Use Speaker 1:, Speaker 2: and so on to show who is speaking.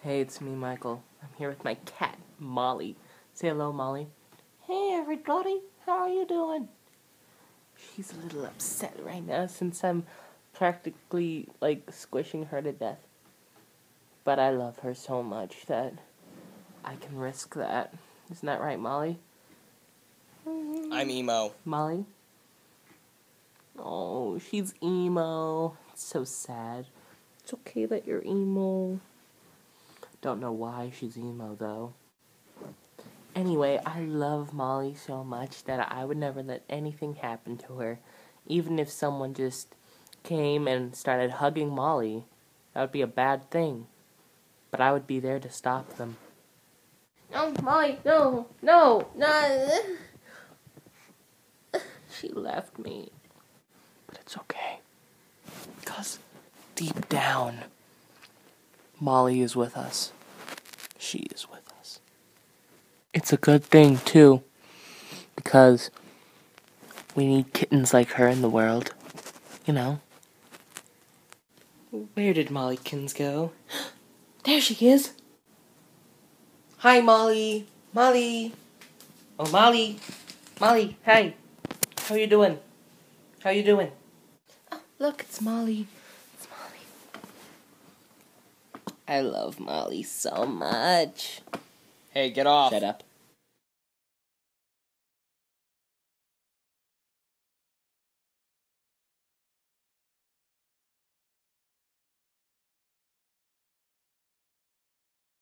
Speaker 1: Hey, it's me, Michael. I'm here with my cat, Molly. Say hello, Molly. Hey, everybody. How are you doing? She's a little upset right now since I'm practically, squishing her to death. But I love her so much that I can risk that. Isn't that right, Molly?
Speaker 2: I'm emo.
Speaker 1: Molly? Oh, she's emo. It's so sad. It's okay that you're emo. Don't know why she's emo, though. Anyway, I love Molly so much that I would never let anything happen to her. Even if someone just came and started hugging Molly, that would be a bad thing. But I would be there to stop them. No, Molly, no. She left me. But it's okay. Because deep down, Molly is with us. She is with us. It's a good thing, too. Because we need kittens like her in the world. You know. Where did Mollykins go? There she is! Hi, Molly! Molly! Oh, Molly! Molly, hi! How you doing? How you doing? Oh, look, it's Molly. It's Molly. I love Molly so much.
Speaker 2: Hey, get off.
Speaker 1: Shut up.